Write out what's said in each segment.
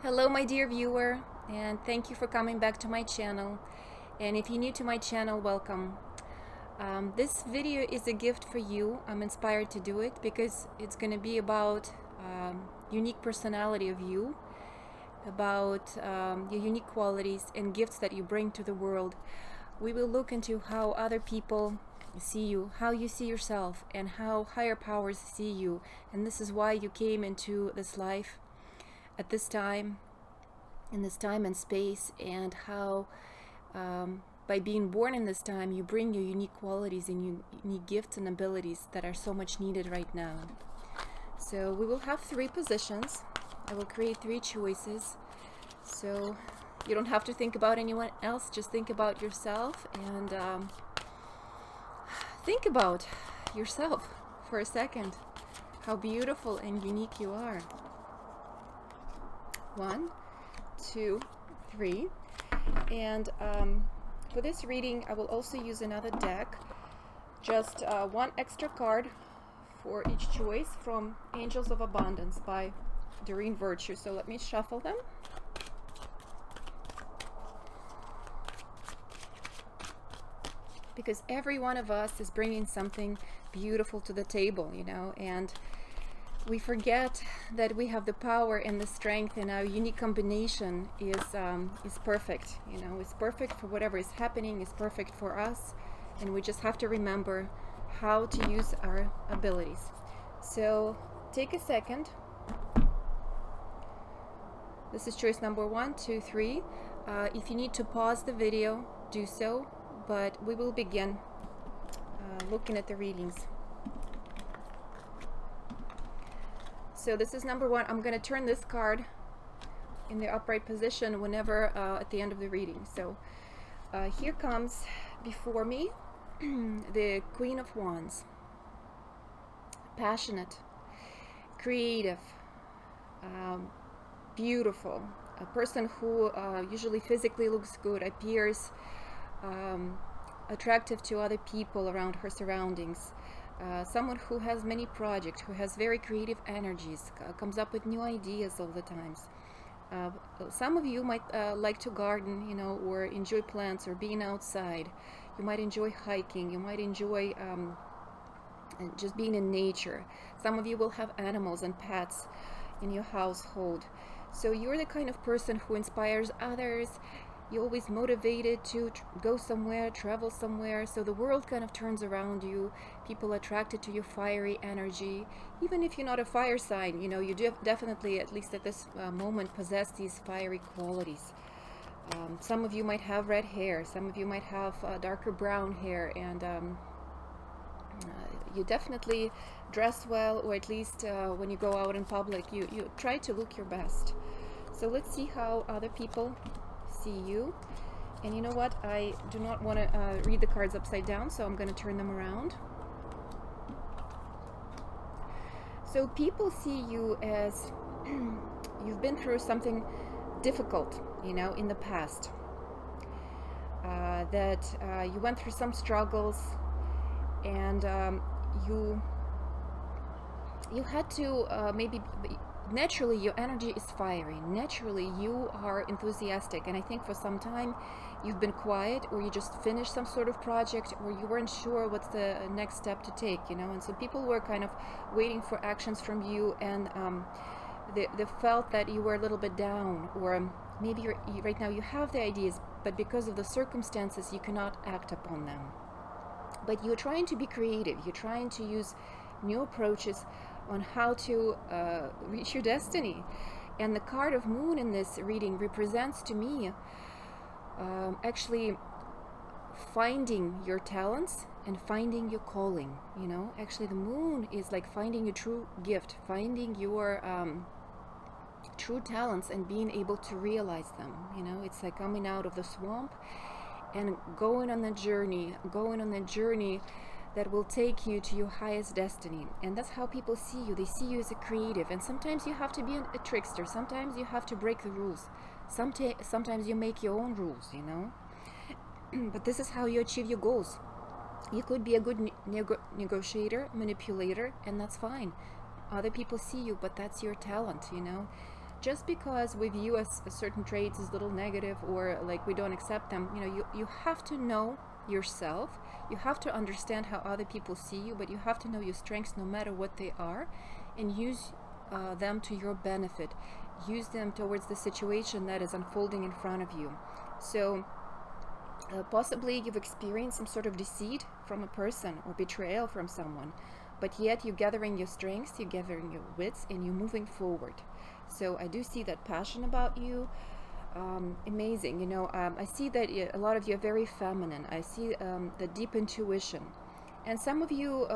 Hello my dear viewer, and thank you for coming back to my channel. And if you're new to my channel, welcome. This video is a gift for you. I'm inspired to do it because it's going to be about unique personality of you, about your unique qualities and gifts that you bring to the world. We will look into how other people see you, how you see yourself, and how higher powers see you. And this is why you came into this life at this time, in this time and space, and how by being born in this time you bring your unique qualities and unique gifts and abilities that are so much needed right now. So we will have 3 positions. I will create 3 choices, so you don't have to think about anyone else, just think about yourself and think about yourself for a second, how beautiful and unique you are. 1, 2, 3. And for this reading I will also use another deck, just 1 extra card for each choice from Angels of Abundance by Doreen Virtue. So let me shuffle them. Because every one of us is bringing something beautiful to the table, you know, and we forget that we have the power and the strength, and our unique combination is perfect. You know, it's perfect for whatever is happening. It's perfect for us, and we just have to remember how to use our abilities. So take a second. This is choice number 1, 2, 3. If you need to pause the video, do so. But we will begin looking at the readings. So this is number 1. I'm going to turn this card in the upright position whenever at the end of the reading. So here comes before me the Queen of Wands. Passionate, creative, beautiful. A person who usually physically looks good, appears attractive to other people around her surroundings. Someone who has many projects, who has very creative energies, comes up with new ideas all the times. Some of you might like to garden, you know, or enjoy plants or being outside. You might enjoy hiking. You might enjoy just being in nature. Some of you will have animals and pets in your household. So you're the kind of person who inspires others. You're always motivated to go somewhere, travel somewhere, so the world kind of turns around you. People attracted to your fiery energy. Even if you're not a fire sign, you know, you definitely, at least at this moment, possess these fiery qualities. Some of you might have red hair, some of you might have darker brown hair, and you definitely dress well, or at least when you go out in public, you try to look your best. So let's see how other people see you. And you know what, I do not want to read the cards upside down, so I'm going to turn them around. So people see you as you've been through something difficult, you know, in the past, that you went through some struggles, and you had to maybe naturally your energy is fiery, naturally you are enthusiastic, and I think for some time you've been quiet, or you just finished some sort of project, or you weren't sure what's the next step to take, you know, and so people were kind of waiting for actions from you, and they felt that you were a little bit down, or maybe right now you have the ideas, but because of the circumstances you cannot act upon them. But you're trying to be creative, you're trying to use new approaches on how to reach your destiny. And the card of Moon in this reading represents to me actually finding your talents and finding your calling, you know. Actually the Moon is like finding your true gift, finding your true talents and being able to realize them, you know. It's like coming out of the swamp and going on a journey that will take you to your highest destiny. And that's how people see you. They see you as a creative, and sometimes you have to be a trickster, sometimes you have to break the rules, sometimes you make your own rules, you know. But this is how you achieve your goals. You could be a good negotiator, manipulator, and that's fine. Other people see you, but that's your talent, you know. just because we view a certain traits as little negative or like we don't accept them, you have to know yourself. You have to understand how other people see you, but you have to know your strengths no matter what they are, and use them to your benefit. Use them towards the situation that is unfolding in front of you. So possibly you've experienced some sort of deceit from a person or betrayal from someone, but yet you're gathering your strengths, you're gathering your wits, and you're moving forward. So I do see that passion about you. Amazing. I see that a lot of you are very feminine. I see the deep intuition. And some of you,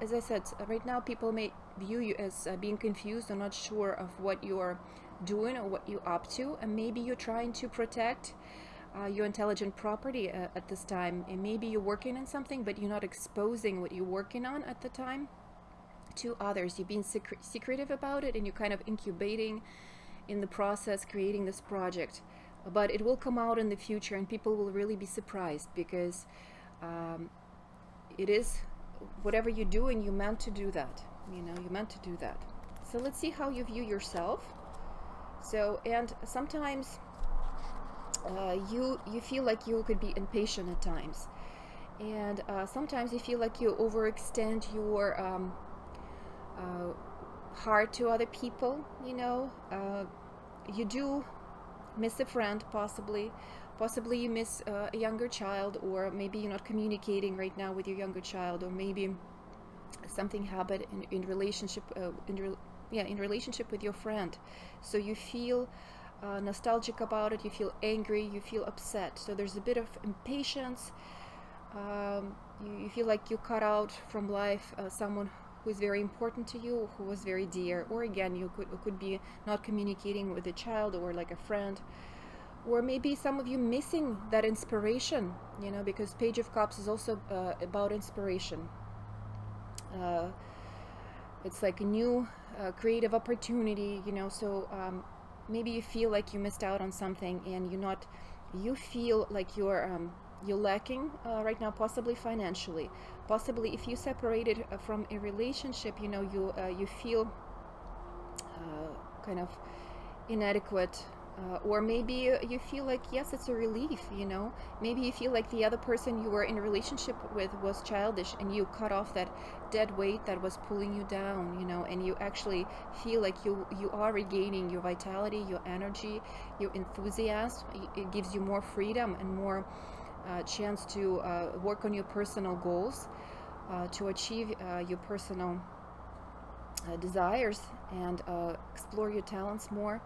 as I said, right now people may view you as being confused or not sure of what you're doing or what you're up to. And maybe you're trying to protect your intelligent property at this time. And maybe you're working on something, but you're not exposing what you're working on at the time to others. You're being secretive about it, and you're kind of incubating in the process, creating this project. But it will come out in the future, and people will really be surprised, because it is whatever you're doing, you're meant to do that. You're meant to do that. So let's see how you view yourself. So, and sometimes you feel like you could be impatient at times, and sometimes you feel like you overextend your heart to other people. You do miss a friend, possibly you miss a younger child, or maybe you're not communicating right now with your younger child, or maybe something happened in relationship in relationship with your friend, so you feel nostalgic about it, you feel angry, you feel upset. So there's a bit of impatience. You feel like you cut out from life someone who is very important to you, who was very dear. Or again, you could be not communicating with a child or like a friend, or maybe some of you missing that inspiration, because Page of Cups is also about inspiration. It's like a new creative opportunity, so maybe you feel like you missed out on something, and you feel like you're lacking right now, possibly financially, possibly if you separated from a relationship, you feel kind of inadequate, or maybe you feel like, yes, it's a relief. Maybe you feel like the other person you were in a relationship with was childish, and you cut off that dead weight that was pulling you down, and you actually feel like you are regaining your vitality, your energy, your enthusiasm. It gives you more freedom and more chance to work on your personal goals, to achieve your personal desires, and explore your talents more.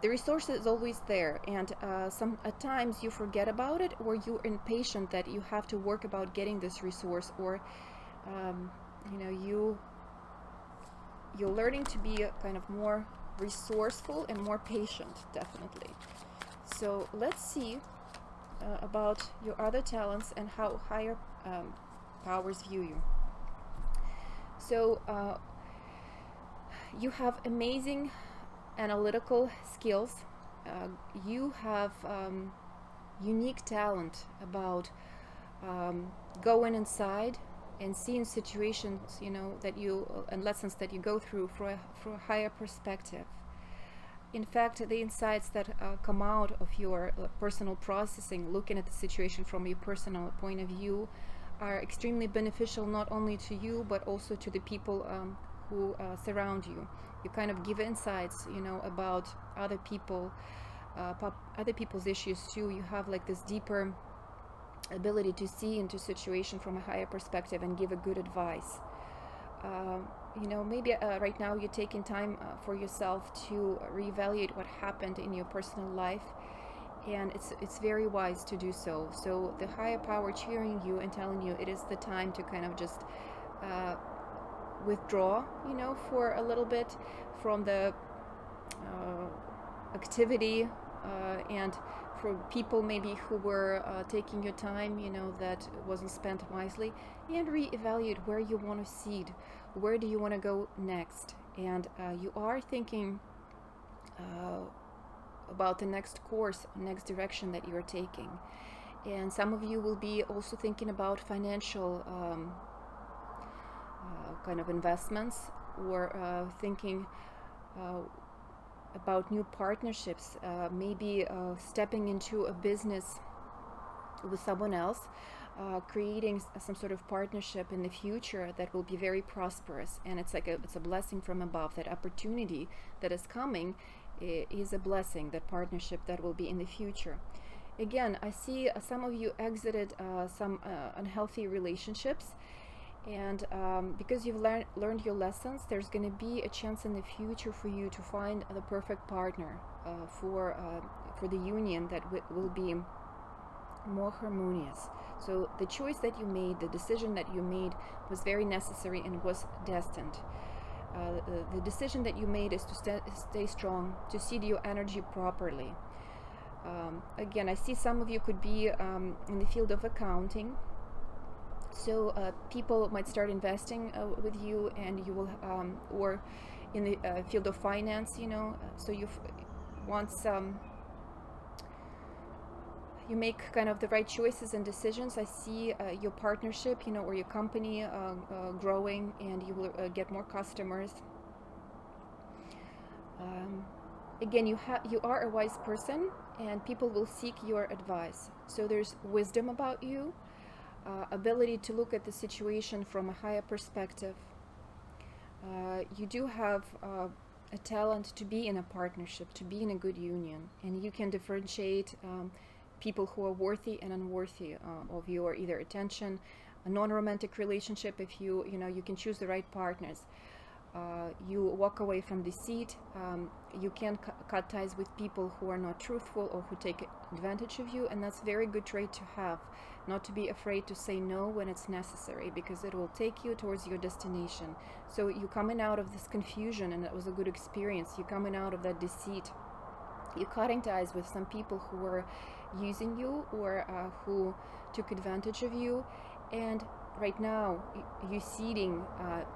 The resource is always there, and at times you forget about it, or you're impatient that you have to work about getting this resource, or you're learning to be kind of more resourceful and more patient, definitely. So let's see about your other talents and how higher powers view you. So you have amazing analytical skills. You have unique talent about going inside and seeing situations, that and lessons that you go through for a higher perspective. In fact, the insights that come out of your personal processing, looking at the situation from your personal point of view, are extremely beneficial, not only to you, but also to the people who surround you. You kind of give insights, about other people, other people's issues too. You have like this deeper ability to see into situation from a higher perspective and give a good advice. Maybe right now you're taking time for yourself to reevaluate what happened in your personal life, and it's very wise to do so. So the higher power cheering you and telling you it is the time to kind of just withdraw, for a little bit from the activity, and for people maybe who were taking your time, that wasn't spent wisely, and reevaluate where you want to seed, where do you want to go next, and you are thinking about the next course, next direction that you're taking. And some of you will be also thinking about financial kind of investments, or thinking about new partnerships, maybe stepping into a business with someone else, creating some sort of partnership in the future that will be very prosperous. And it's like it's a blessing from above. That opportunity that is coming is a blessing, that partnership that will be in the future. Again, I see some of you exited some unhealthy relationships, and because you've learned your lessons, there's going to be a chance in the future for you to find the perfect partner for the union that will be more harmonious. So the choice that you made, the decision that you made, was very necessary and was destined. The decision that you made is to stay strong, to seed your energy properly. Again, I see some of you could be in the field of accounting. So people might start investing with you, and you will, or in the field of finance, so you want some, you make kind of the right choices and decisions. I see your partnership, or your company growing, and you will get more customers. Again, you are a wise person, and people will seek your advice. So there's wisdom about you, ability to look at the situation from a higher perspective. You do have a talent to be in a partnership, to be in a good union, and you can differentiate people who are worthy and unworthy of your either attention. A non-romantic relationship, if you can choose the right partners. You walk away from deceit. You can cut ties with people who are not truthful or who take advantage of you, and that's a very good trait to have. Not to be afraid to say no when it's necessary, because it will take you towards your destination. So you're coming out of this confusion, and that was a good experience. You're coming out of that deceit. You're cutting ties with some people who were using you or who took advantage of you, and right now you're seeding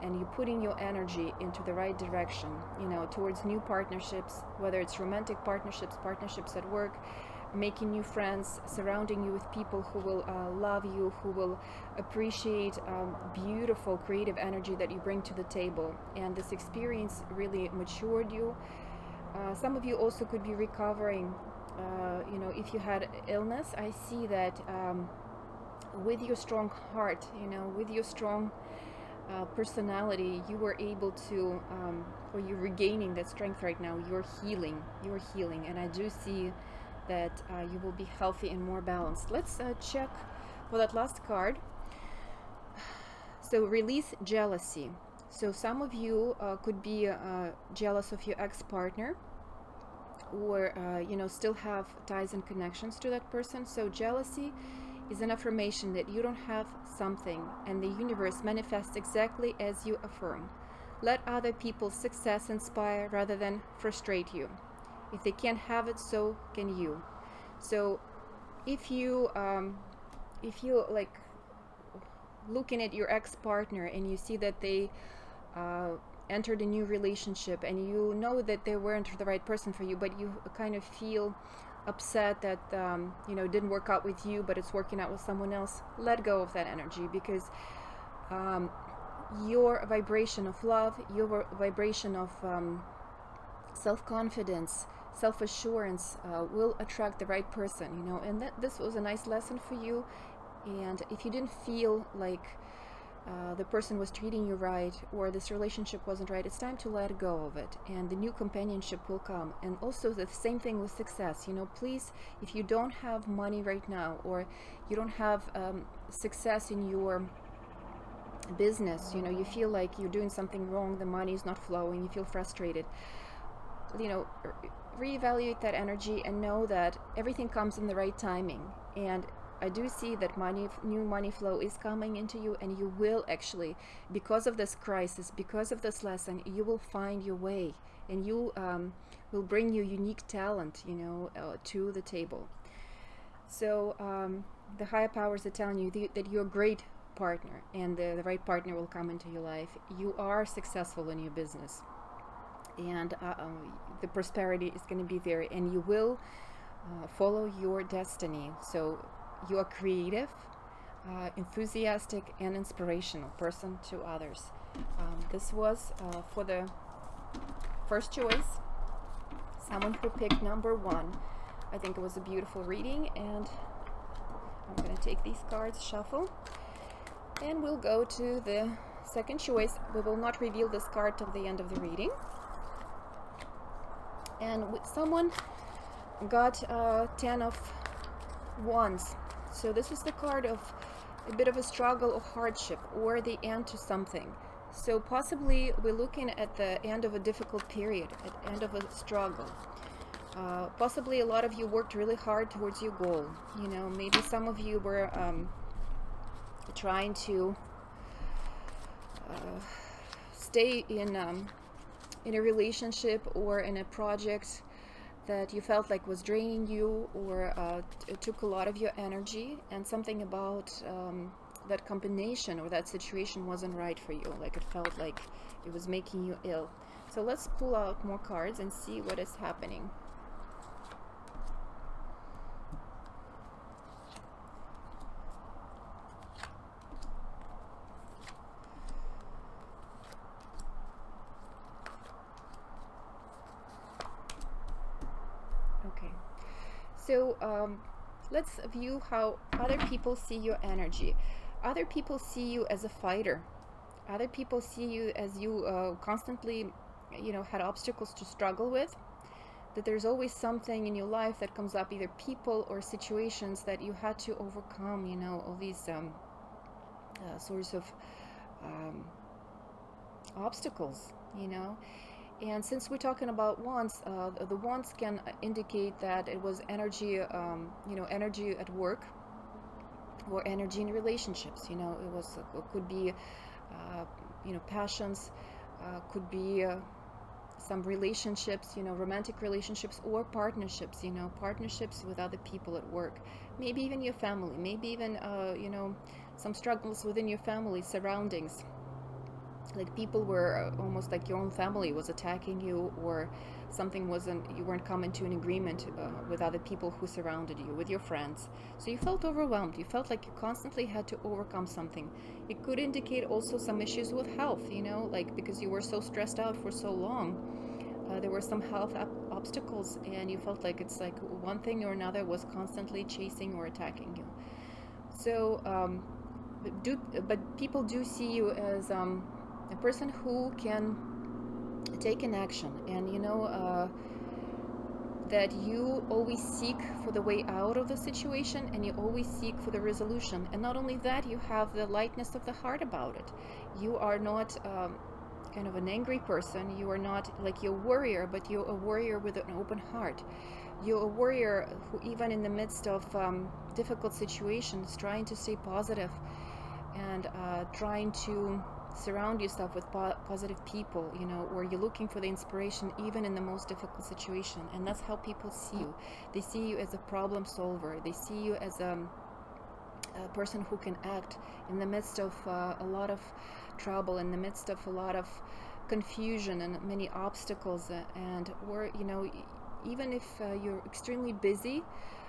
and you're putting your energy into the right direction, towards new partnerships, whether it's romantic partnerships, partnerships at work, making new friends, surrounding you with people who will love you, who will appreciate beautiful creative energy that you bring to the table. And this experience really matured you. Some of you also could be recovering, if you had illness. I see that with your strong heart, with your strong personality, you were able to, or you're regaining that strength right now. You're healing, and I do see that you will be healthy and more balanced. Let's check for that last card. So release jealousy. So some of you could be jealous of your ex-partner, or still have ties and connections to that person. So jealousy is an affirmation that you don't have something, and the universe manifests exactly as you affirm. Let other people's success inspire rather than frustrate you. If they can't have it, so can you. So if you like looking at your ex-partner and you see that they entered a new relationship, and you know that they weren't the right person for you, but you kind of feel upset that didn't work out with you, but it's working out with someone else, let go of that energy, because your vibration of love, your vibration of self-confidence, self-assurance will attract the right person, and this was a nice lesson for you. And if you didn't feel like the person was treating you right, or this relationship wasn't right, it's time to let go of it, and the new companionship will come. And also the same thing with success. Please, if you don't have money right now, or you don't have success in your business, you feel like you're doing something wrong, the money is not flowing, you feel frustrated, reevaluate that energy and know that everything comes in the right timing. And I do see that new money flow is coming into you, and you will actually, because of this crisis, because of this lesson, you will find your way, and you will bring your unique talent, to the table. So the higher powers are telling you that you're a great partner, and the right partner will come into your life. You are successful in your business, and the prosperity is going to be there, and you will follow your destiny. So you are creative, enthusiastic, and inspirational person to others. This was for the first choice. someone who picked number 1. I think it was a beautiful reading, and I'm going to take these cards, shuffle, and we'll go to the second choice. We will not reveal this card till the end of the reading. And someone got 10 of Wands. So this is the card of a bit of a struggle or hardship, or the end to something. So possibly we're looking at the end of a difficult period, at the end of a struggle. Possibly a lot of you worked really hard towards your goal. You know, maybe some of you were trying to stay in a relationship or in a project that you felt like was draining you, or it took a lot of your energy, and something about that combination or that situation wasn't right for you. Like it felt like it was making you ill. So let's pull out more cards and see what is happening. Okay, so let's view how other people see your energy. Other people see you as a fighter. Other people see you as you constantly, you know, had obstacles to struggle with. That there's always something in your life that comes up, either people or situations that you had to overcome. You know, all these sorts of obstacles. You know. And since we're talking about wands, the wands can indicate that it was energy, you know, energy at work, or energy in relationships. You know, it could be, you know, passions, could be some relationships, you know, romantic relationships, or partnerships. You know, partnerships with other people at work. Maybe even your family. Maybe even, you know, some struggles within your family surroundings. Like people were almost like your own family was attacking you, or something you weren't coming to an agreement with other people who surrounded you, with your friends. So you felt overwhelmed. You felt like you constantly had to overcome something. It could indicate also some issues with health, you know, like because you were so stressed out for so long. There were some health obstacles, and you felt like it's like one thing or another was constantly chasing or attacking you. So, but people do see you as a person who can take an action, and you know that you always seek for the way out of the situation, and you always seek for the resolution. And not only that, you have the lightness of the heart about it. You are not kind of an angry person. You are not like you're a warrior, but you're a warrior with an open heart. You're a warrior who, even in the midst of difficult situations, trying to stay positive and trying to surround yourself with positive people, you know, or you're looking for the inspiration even in the most difficult situation. And that's how people see you. They see you as a problem solver. They see you as a person who can act in the midst of a lot of trouble, in the midst of a lot of confusion and many obstacles, or you know, even if you're extremely busy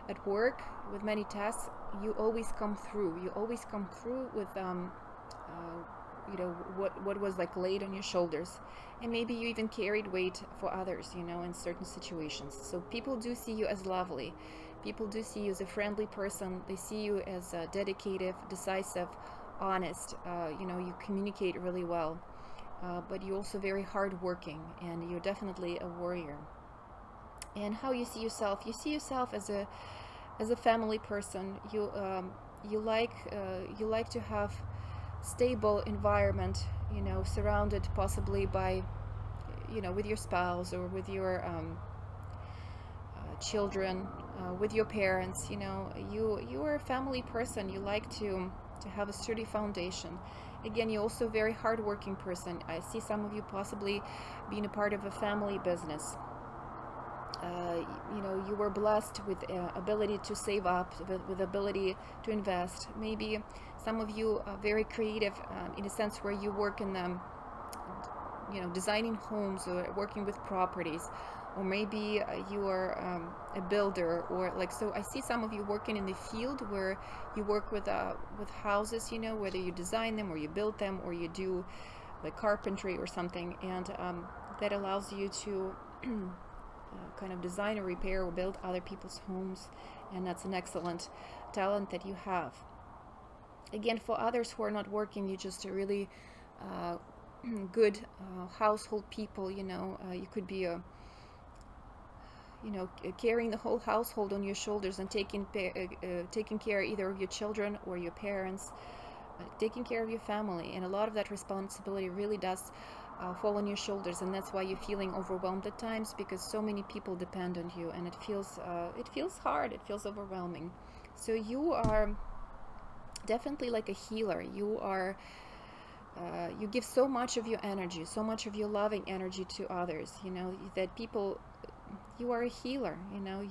at work with many tasks, you always come through. You always come through with you know, what was like laid on your shoulders. And maybe you even carried weight for others, you know, in certain situations. So people do see you as lovely. People do see you as a friendly person. They see you as dedicated, decisive, honest. You know, you communicate really well, but you're also very hardworking, and you're definitely a warrior. And how you see yourself as a family person. You like to have stable environment, you know, surrounded possibly by, you know, with your spouse or with your children, with your parents. You know, you are a family person. You like to have a sturdy foundation. Again, you're also a very hardworking person. I see some of you possibly being a part of a family business. You know, you were blessed with ability to save up, with ability to invest. Maybe some of you are very creative in a sense where you work in you know, designing homes or working with properties, or maybe you are a builder, or like, so I see some of you working in the field where you work with houses, you know, whether you design them or you build them or you do like carpentry or something, and that allows you to kind of design or repair or build other people's homes, and that's an excellent talent that you have. Again, for others who are not working, you're just a really good household people. You could be carrying the whole household on your shoulders and taking care either of your children or your parents, taking care of your family, and a lot of that responsibility really does fall on your shoulders, and that's why you're feeling overwhelmed at times, because so many people depend on you, and it feels hard, it feels overwhelming. So you are definitely like a healer. You are you give so much of your energy, so much of your loving energy to others, that people, you are a healer.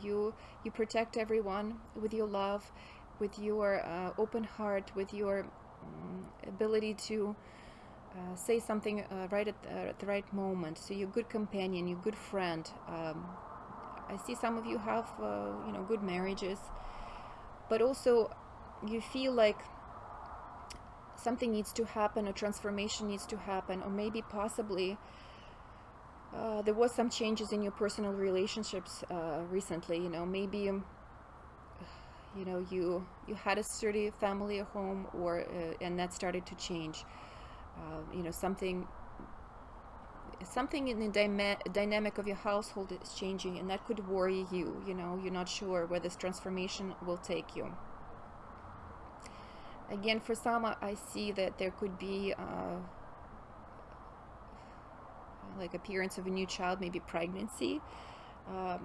You protect everyone with your love, with your open heart, with your ability to say something right at the right moment. So you're a good companion, you're a good friend. I see some of you have good marriages, but also you feel like something needs to happen, a transformation needs to happen, or maybe possibly there was some changes in your personal relationships recently. Maybe you had a sturdy family at home, or and that started to change. Something in the dynamic of your household is changing, and that could worry you. You're not sure where this transformation will take you. Again, for some, I see that there could be like appearance of a new child, maybe pregnancy, but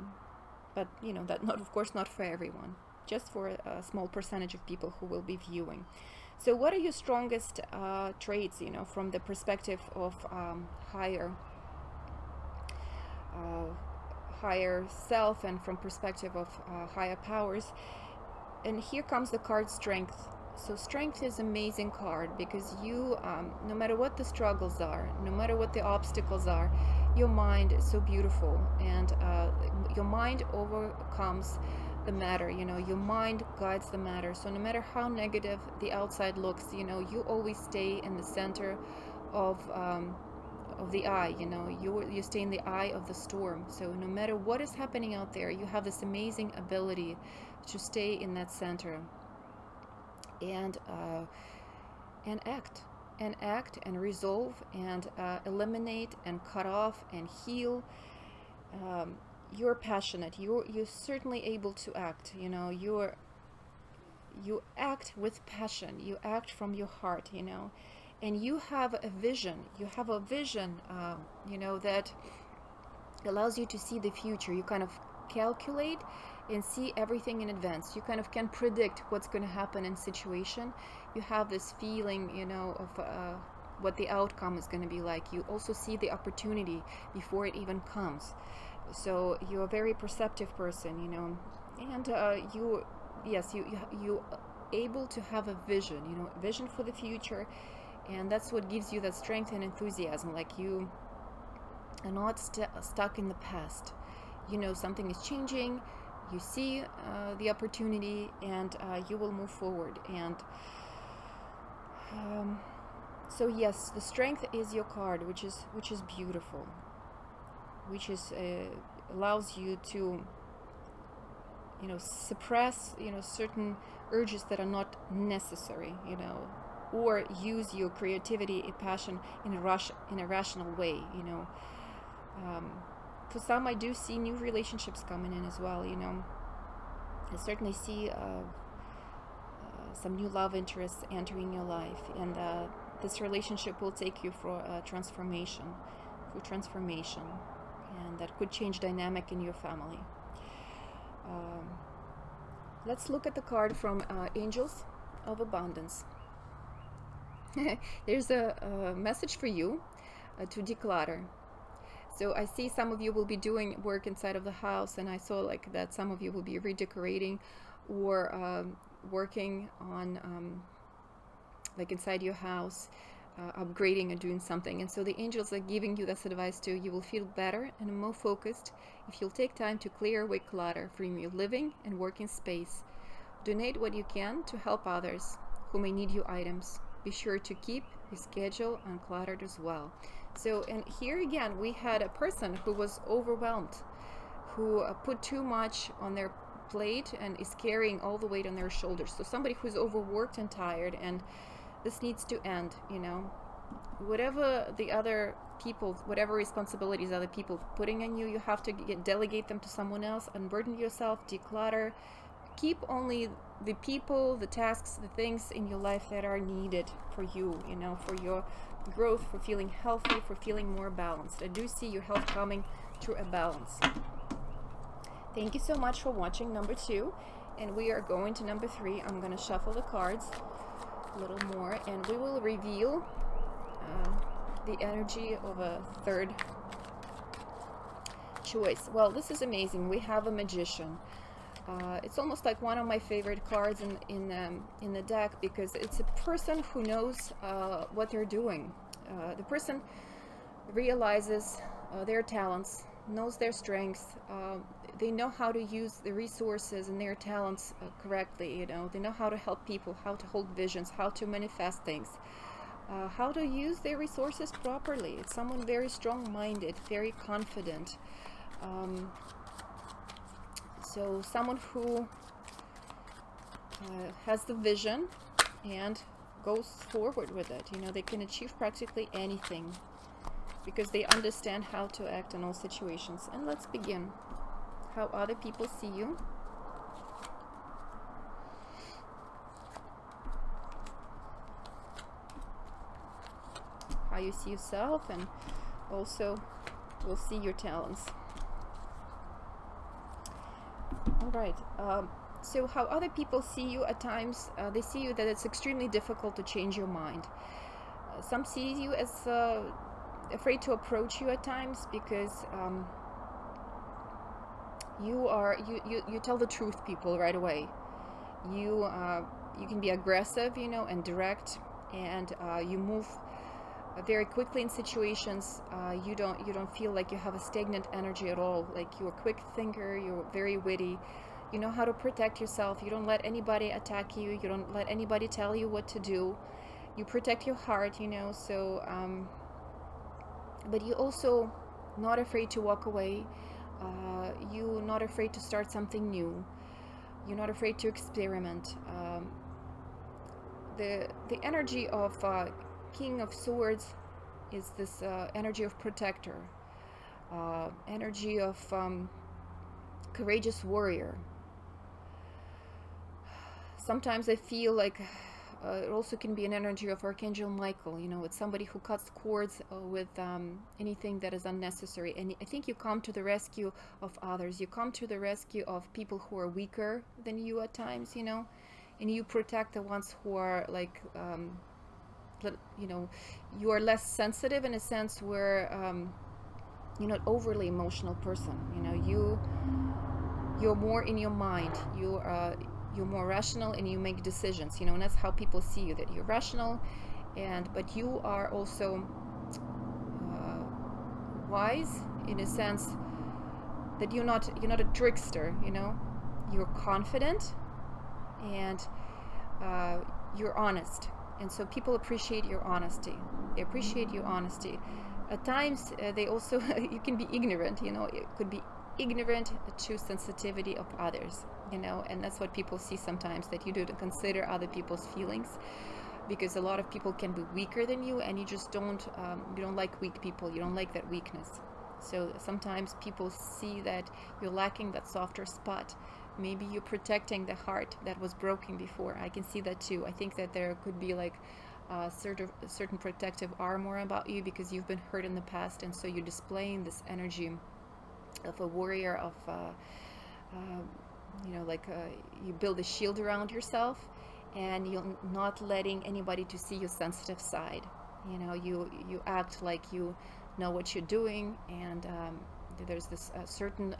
that of course not for everyone, just for a small percentage of people who will be viewing. So what are your strongest traits, from the perspective of higher self, and from perspective of higher powers? And here comes the card Strength. So Strength is an amazing card, because you, no matter what the struggles are, no matter what the obstacles are, your mind is so beautiful, and your mind overcomes the matter. Your mind guides the matter. So no matter how negative the outside looks, you always stay in the center of the eye. You stay in the eye of the storm. So no matter what is happening out there, you have this amazing ability to stay in that center and act and resolve and eliminate and cut off and heal. You're passionate. You're certainly able to act. You act with passion. You act from your heart. And you have a vision. You have a vision. That allows you to see the future. You kind of calculate and see everything in advance. You kind of can predict what's going to happen in situation. You have this feeling, of what the outcome is going to be like. You also see the opportunity before it even comes. So you're a very perceptive person, and you able to have a vision, vision for the future, and that's what gives you that strength and enthusiasm. Like you are not stuck in the past. Something is changing. You see the opportunity, and you will move forward. And so yes, the Strength is your card, which is beautiful, which is allows you to suppress certain urges that are not necessary, or use your creativity and passion in a rational way. For some, I do see new relationships coming in as well. I certainly see some new love interests entering your life, and this relationship will take you for transformation, and that could change dynamic in your family. Let's look at the card from Angels of Abundance. There's a message for you to declutter. So I see some of you will be doing work inside of the house, and I saw like that some of you will be redecorating or working on like inside your house, upgrading and doing something. And so the angels are giving you this advice too. You will feel better and more focused if you'll take time to clear away clutter from your living and working space. Donate what you can to help others who may need your items. Be sure to keep your schedule uncluttered as well. So, and here again, we had a person who was overwhelmed, who put too much on their plate and is carrying all the weight on their shoulders. So somebody who's overworked and tired, and this needs to end, you know. Whatever the other people, whatever responsibilities other people putting on you, you have to delegate them to someone else, unburden yourself, declutter, keep only the people, the tasks, the things in your life that are needed for you, you know, for your growth, for feeling healthy, for feeling more balanced. I do see your health coming through a balance. Thank you so much for watching number 2, and we are going to number 3. I'm going to shuffle the cards a little more, and we will reveal the energy of a third choice. Well, this is amazing. We have a magician. It's almost like one of my favorite cards in the deck, because it's a person who knows what they're doing. The person realizes their talents, knows their strengths. They know how to use the resources and their talents correctly. You know, they know how to help people, how to hold visions, how to manifest things. How to use their resources properly. It's someone very strong-minded, very confident. So someone who has the vision and goes forward with it. You know, they can achieve practically anything because they understand how to act in all situations. And let's begin. How other people see you. How you see yourself, and also we'll see your talents. All right. So how other people see you at times, they see you that it's extremely difficult to change your mind. Some see you as afraid to approach you at times because you tell the truth, people, right away. You can be aggressive, you know, and direct, and you move very quickly in situations. You don't feel like you have a stagnant energy at all. Like, you're a quick thinker, you're very witty, you know how to protect yourself. You don't let anybody attack you, you don't let anybody tell you what to do. You protect your heart, you know. So but you also not afraid to walk away. You're not afraid to start something new. You're not afraid to experiment. The energy of King of Swords is this energy of protector, energy of courageous warrior. Sometimes I feel like it also can be an energy of Archangel Michael. You know, it's somebody who cuts cords with anything that is unnecessary. And I think you come to the rescue of others. You come to the rescue of people who are weaker than you at times, you know, and you protect the ones who are like, you know, you are less sensitive in a sense where you're not overly emotional person. You know, you're more in your mind. You're more rational, and you make decisions, you know, and that's how people see you, that you're rational, but you are also wise in a sense that you're not a trickster, you know. You're confident, and you're honest, and so people appreciate your honesty. They appreciate your honesty. At times they also you can be ignorant, you know. It could be ignorant to sensitivity of others, you know, and that's what people see sometimes, that you don't consider other people's feelings, because a lot of people can be weaker than you, and you just don't you don't like weak people. You don't like that weakness. So sometimes people see that you're lacking that softer spot. Maybe you're protecting the heart that was broken before. I can see that too. I think that there could be like certain protective armor about you because you've been hurt in the past, and so you're displaying this energy of a warrior, of you know, like you build a shield around yourself, and you're not letting anybody to see your sensitive side. You know, you act like you know what you're doing, and there's this certain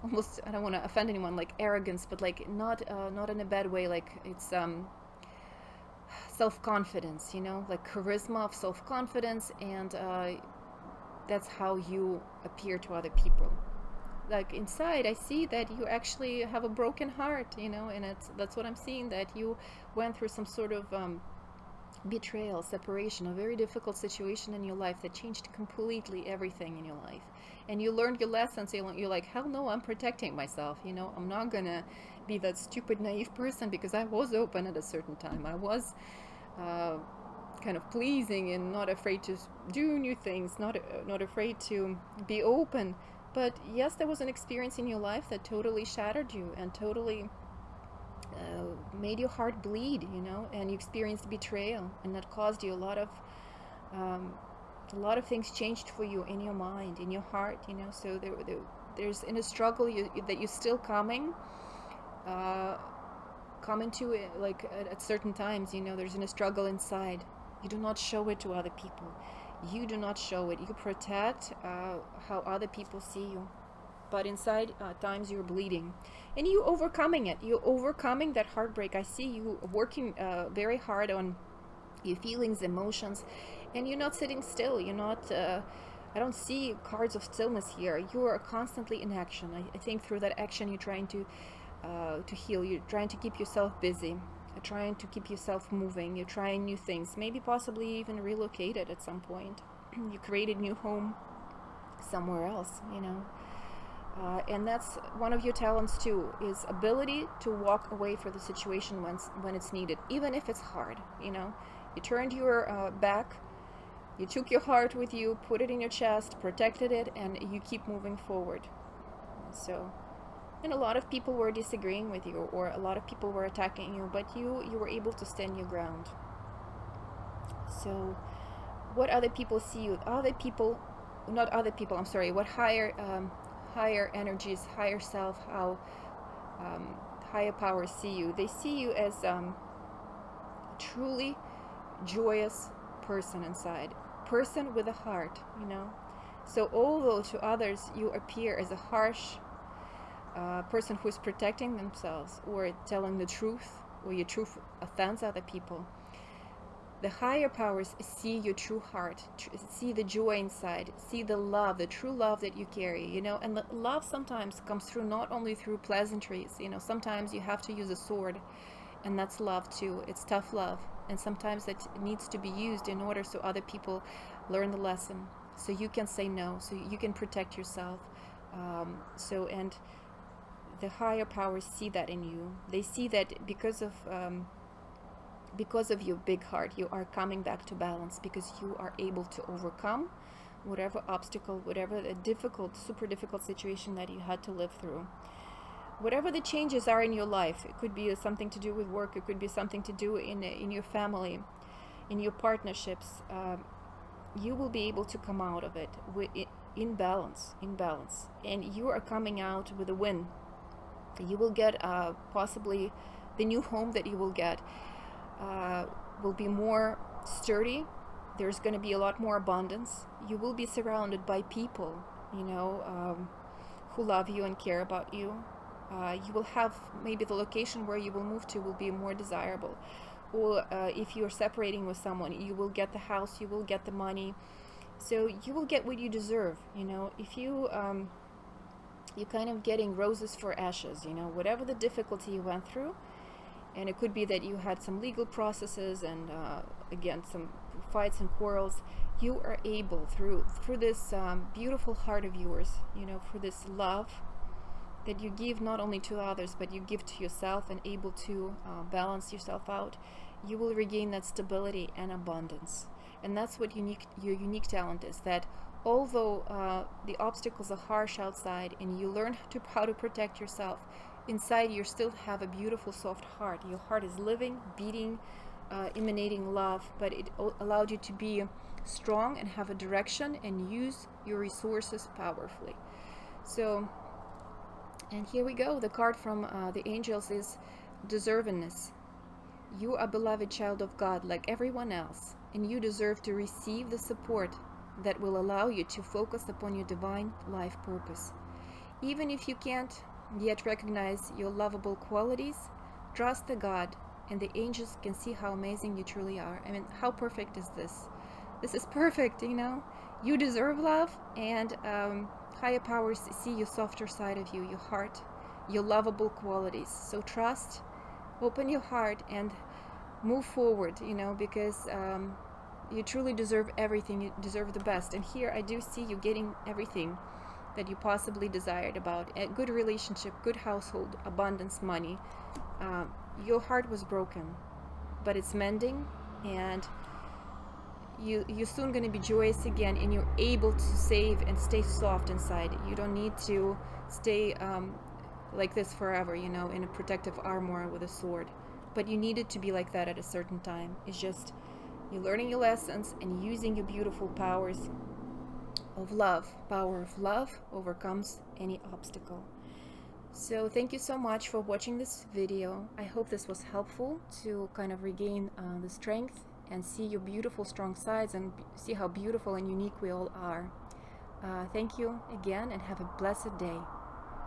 almost, I don't want to offend anyone, like arrogance, but like not in a bad way. Like it's self-confidence, you know, like charisma of self-confidence, and that's how you appear to other people. Like inside, I see that you actually have a broken heart, you know, and that's what I'm seeing, that you went through some sort of betrayal, separation, a very difficult situation in your life that changed completely everything in your life. And you learned your lessons. You're like, hell no, I'm protecting myself. I'm not gonna be that stupid, naive person, because I was open at a certain time. I was kind of pleasing and not afraid to do new things, not afraid to be open. But yes, there was an experience in your life that totally shattered you and totally made your heart bleed, and you experienced betrayal, and that caused you a lot of things changed for you in your mind, in your heart, so there's in a struggle that you're still coming to it, like at certain times, there's in a struggle inside. You do not show it to other people. You do not show it. You protect how other people see you. But inside, times you're bleeding. And you overcoming it. You're overcoming that heartbreak. I see you working very hard on your feelings, emotions. And you're not sitting still. You're not... I don't see cards of stillness here. You are constantly in action. I think through that action you're trying to heal. You're trying to keep yourself busy. You're trying to keep yourself moving. You're trying new things. Maybe possibly even relocated at some point. You created a new home somewhere else, and that's one of your talents too, is ability to walk away from the situation when it's needed, even if it's hard. You turned your back, you took your heart with you, put it in your chest, protected it, and you keep moving forward. So, and a lot of people were disagreeing with you, or a lot of people were attacking you, but you were able to stand your ground. So what other people see you, what higher energies, higher self, how higher powers see you. They see you as a truly joyous person inside, person with a heart, So although to others you appear as a harsh person who is protecting themselves or telling the truth, or your truth offends other people, the higher powers see your true heart, see the joy inside, see the love, the true love that you carry, and the love sometimes comes through not only through pleasantries, sometimes you have to use a sword, and that's love too. It's tough love, and sometimes that needs to be used in order so other people learn the lesson, so you can say no, so you can protect yourself. And the higher powers see that in you. They see that because of your big heart, you are coming back to balance, because you are able to overcome whatever obstacle, whatever the super difficult situation that you had to live through. Whatever the changes are in your life, it could be something to do with work, it could be something to do in your family, in your partnerships, you will be able to come out of it in balance, and you are coming out with a win. You will get possibly the new home that you will get will be more sturdy. There's going to be a lot more abundance. You will be surrounded by people, who love you and care about you. You will have, maybe the location where you will move to will be more desirable. Or if you're separating with someone, you will get the house, you will get the money. So you will get what you deserve, If you're kind of getting roses for ashes, whatever the difficulty you went through. And it could be that you had some legal processes and again some fights and quarrels. You are able through this beautiful heart of yours, for this love that you give not only to others but you give to yourself, and able to balance yourself out. You will regain that stability and abundance. And that's what your unique talent is, that although the obstacles are harsh outside and you learn how to protect yourself, inside you still have a beautiful soft heart. Your heart is living, beating, emanating love, but it allowed you to be strong and have a direction and use your resources powerfully. So, and here we go. The card from the angels is deservingness. You are a beloved child of God like everyone else, and you deserve to receive the support that will allow you to focus upon your divine life purpose. Even if you can't yet recognize your lovable qualities, trust the God, and the angels can see how amazing you truly are. I mean, how perfect is this? This is perfect, You deserve love, and higher powers see your softer side of you, your heart, your lovable qualities. So trust, open your heart, and move forward, you know, because you truly deserve everything. You deserve the best. And here I do see you getting everything that you possibly desired about a good relationship, good household, abundance, money. Your heart was broken, but it's mending, and you're soon going to be joyous again, and you're able to save and stay soft inside. You don't need to stay like this forever, you know, in a protective armor with a sword. But you needed to be like that at a certain time. It's just you're learning your lessons and using your beautiful powers of love. Power of love overcomes any obstacle. So thank you so much for watching this video. I hope this was helpful to kind of regain the strength and see your beautiful strong sides and see how beautiful and unique we all are. Thank you again, and have a blessed day.